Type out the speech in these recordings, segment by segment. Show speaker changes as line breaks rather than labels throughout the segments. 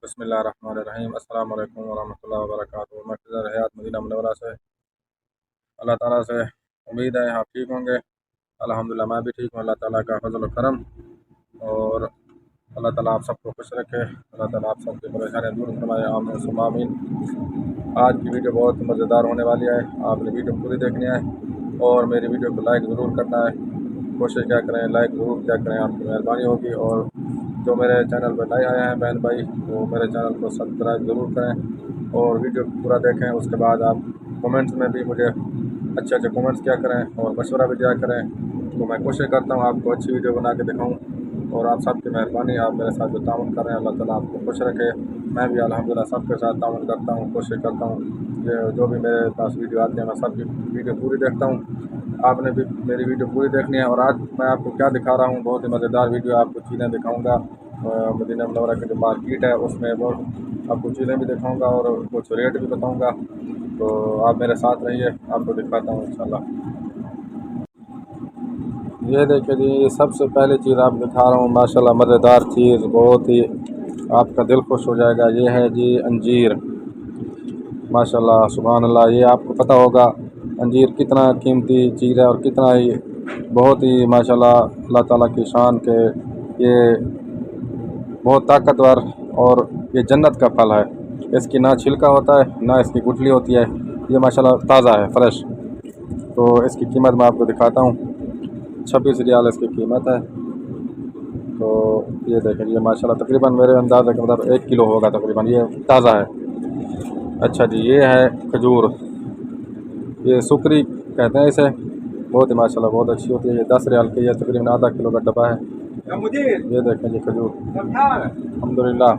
बिस्मिल्लाहिर्रहमानिर्रहीम अस्सलाम वालेकुम वरहमतुल्लाहि वबरकातुहू। मैं फ़िज़ा हयात मदीना मुनव्वरा से अल्लाह ताला से उम्मीद है आप ठीक होंगे। अल्हम्दुलिल्लाह मैं भी ठीक हूँ। अल्लाह ताला का फज़ल व करम और अल्लाह ताला आप सबको खुश रखे। अल्लाह ताला आप सबकी परेशानियाँ दूर फरमाए, आमीन सुम्मा आमीन। आज की वीडियो बहुत मज़ेदार होने वाली है, आपने वीडियो पूरी देखनी है और मेरी वीडियो को लाइक ज़रूर करना है। कोशिश क्या करें, लाइक ज़रूर क्या करें, आपकी मेहरबानी होगी। और जो मेरे चैनल पर नए आए हैं बहन भाई, वो मेरे चैनल को सब्सक्राइब ज़रूर करें और वीडियो को पूरा देखें। उसके बाद आप कमेंट्स में भी मुझे अच्छे अच्छे कमेंट्स किया करें और मशवरा भी दिया करें। तो मैं कोशिश करता हूँ आपको अच्छी वीडियो बना के दिखाऊँ और आप सबकी मेहरबानी, आप मेरे साथ जो ताउन कर रहे हैं, अल्लाह ताला आपको खुश रखे। मैं भी अल्हम्दुलिल्लाह सबके साथ ताउन करता हूँ, कोशिश करता हूँ ये जो भी मेरे पास वीडियो आती है मैं सबकी वीडियो पूरी देखता हूँ। आपने भी मेरी वीडियो पूरी देखनी है। और आज मैं आपको क्या दिखा रहा हूँ, बहुत ही मज़ेदार वीडियो, आपको चीज़ें दिखाऊँगा। मदीना मुनव्वरा की जो मार्केट है उसमें वो आपको चीज़ें भी दिखाऊँगा और कुछ रेट भी बताऊँगा। तो आप मेरे साथ रहिए, आपको दिखाता हूँ इंशाल्लाह। ये देखिए जी, ये सबसे पहली चीज़ आप दिखा रहा हूँ, माशाल्लाह मज़ेदार चीज़, बहुत ही आपका दिल खुश हो जाएगा। ये है जी अंजीर, माशाल्लाह सुभान अल्लाह। ये आपको पता होगा अंजीर कितना कीमती चीज़ है और कितना ही बहुत ही माशाल्लाह अल्लाह ताला की शान के ये बहुत ताकतवर और ये जन्नत का फल है। इसकी ना छिलका होता है ना इसकी गुठली होती है। ये माशाल्लाह ताज़ा है, फ्रेश। तो इसकी कीमत मैं आपको दिखाता हूँ, 26 रियाल इसकी कीमत है। तो ये देखें, ये माशाल्लाह तकरीबन मेरे अंदाज़े के मतलब 1 किलो होगा तकरीबन, ये ताज़ा है। अच्छा जी, ये है खजूर, ये सुकरी कहते हैं इसे, बहुत ही माशाल्लाह बहुत अच्छी होती है। ये 10 रियाल की है, तकरीबन आधा किलो का डब्बा है। ये देखें जी खजूर, अल्हम्दुलिल्लाह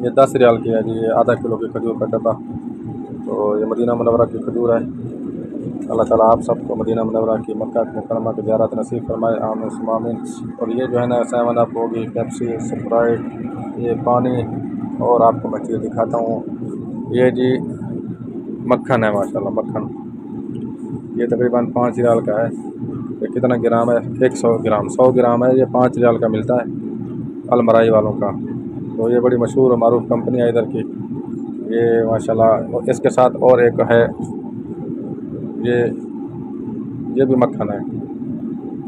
ये 10 रियाल की है जी, ये आधा किलो की खजूर का डब्बा। तो ये मदीना मुनव्वरा की खजूर है। अल्लाह ताला आप सबको मदीना मुनव्वरा की मक्का मुकर्रमा की ज़ियारत नसीब फरमाए, आमीन सुम्मा आमीन। और ये जो है ना 7 अप होगी, पेप्सी, स्प्राइट, ये पानी। और आपको मैं चीज़ दिखाता हूँ, ये जी मक्खन है, माशाल्लाह मक्खन। ये तकरीबन 5 रियाल का है। ये कितना ग्राम है? 100 ग्राम, 100 ग्राम है। ये 5 रियाल का मिलता है अलमराई वालों का। तो ये बड़ी मशहूर और मारूफ कंपनी है इधर की। ये माशाल्लाह, और इसके साथ और एक है, ये ये भी मक्खन है।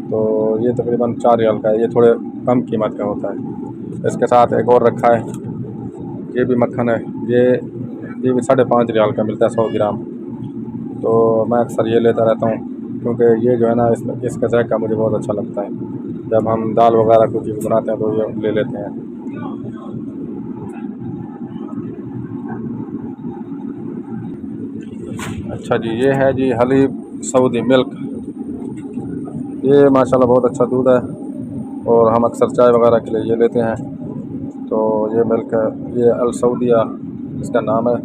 तो ये तकरीबन 4 रियाल का है, ये थोड़े कम कीमत का होता है। इसके साथ एक और रखा है, ये भी मक्खन है। ये भी 5.5 रियाल का मिलता है 100 ग्राम। तो मैं अक्सर ये लेता रहता हूँ क्योंकि ये जो है ना इसका जायका मुझे बहुत अच्छा लगता है। जब हम दाल वगैरह कुछ चीज़ बनाते हैं तो ये ले लेते हैं। अच्छा जी, ये है जी हलीब सऊदी मिल्क। ये माशाल्लाह बहुत अच्छा दूध है और हम अक्सर चाय वगैरह के लिए ये लेते हैं। तो ये मिल्क है, ये अल सऊदिया इसका नाम है।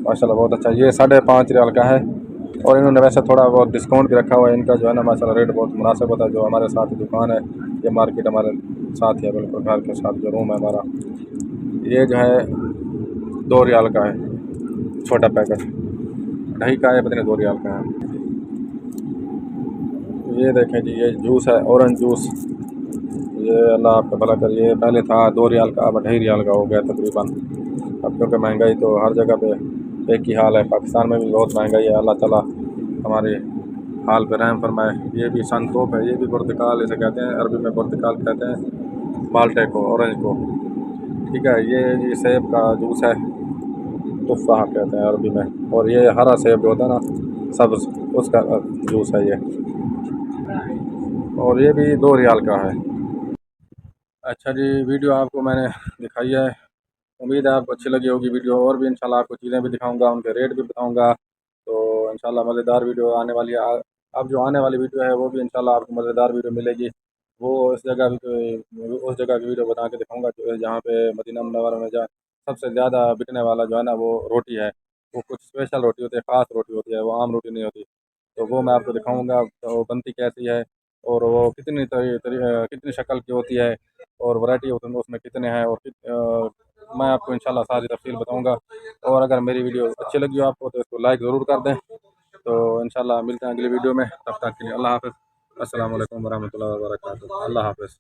माशाल्लाह बहुत अच्छा, ये 5.5 रियाल का है। और इन्होंने वैसे थोड़ा बहुत डिस्काउंट भी रखा हुआ है। इनका जो है ना माशाल्लाह रेट बहुत मुनासिब होता है। जो हमारे साथ दुकान है, ये मार्केट हमारे साथ ही है, बिल्कुल घर के साथ जो रूम है हमारा। ये जो है 2 रियाल का है, छोटा पैकेट, ढाई का है, पता नहीं 2 रियाल का है। ये देखें जी, ये जूस है, ऑरेंज जूस। ये अल्लाह आपका भला कर, ये पहले था 2 रियाल का, अब 2.5 रियाल का हो गया तकरीबन। अब क्योंकि महंगाई तो हर जगह पे एक ही हाल है, पाकिस्तान में भी बहुत महंगाई है। अल्लाह ताला हमारे हाल पे रहम फरमाए। ये भी सनतोप है, ये भी पुर्तगाल इसे कहते हैं, अरबी में पुर्तगाल कहते हैं माल्टे को, ऑरेंज को। ठीक है, ये जी सेब का जूस है, तुफ़ाह कहते हैं अरबी में। और ये हरा सेब जो होता है ना, सब्ज़, उसका जूस है ये। और ये भी 2 रियाल का है। अच्छा जी, वीडियो आपको मैंने दिखाई है, उम्मीद है आपको अच्छी लगी होगी वीडियो। और भी इंशाल्लाह आपको चीज़ें भी दिखाऊंगा, उनके रेट भी बताऊंगा। तो इंशाल्लाह मज़ेदार वीडियो आने वाली है। अब जो आने वाली वीडियो है वो भी इंशाल्लाह आपको मज़ेदार वीडियो मिलेगी। वो उस जगह भी उस जगह की वीडियो बना के दिखाऊंगा जहाँ पे मदीना मुनव्वरा में जहाँ सबसे ज़्यादा बिकने वाला जो है ना वो रोटी है। वो कुछ स्पेशल रोटी होती है, ख़ास रोटी होती है, वो आम रोटी नहीं होती। तो वो मैं आपको दिखाऊंगा, तो वो बनती कैसी है और वो कितनी शक्ल की होती है और वैरायटी उसमें कितने हैं। और मैं आपको इंशाल्लाह सारी तफसील बताऊंगा। और अगर मेरी वीडियो अच्छी लगी हो आपको तो इसको लाइक ज़रूर कर दें। तो इंशाल्लाह मिलते हैं अगली वीडियो में, तब तक के लिए अल्लाह हाफ़िज़। अस्सलाम वालेकुम वरहमतुल्लाहि वबरकातुहू। अल्लाह हाफ़िज़।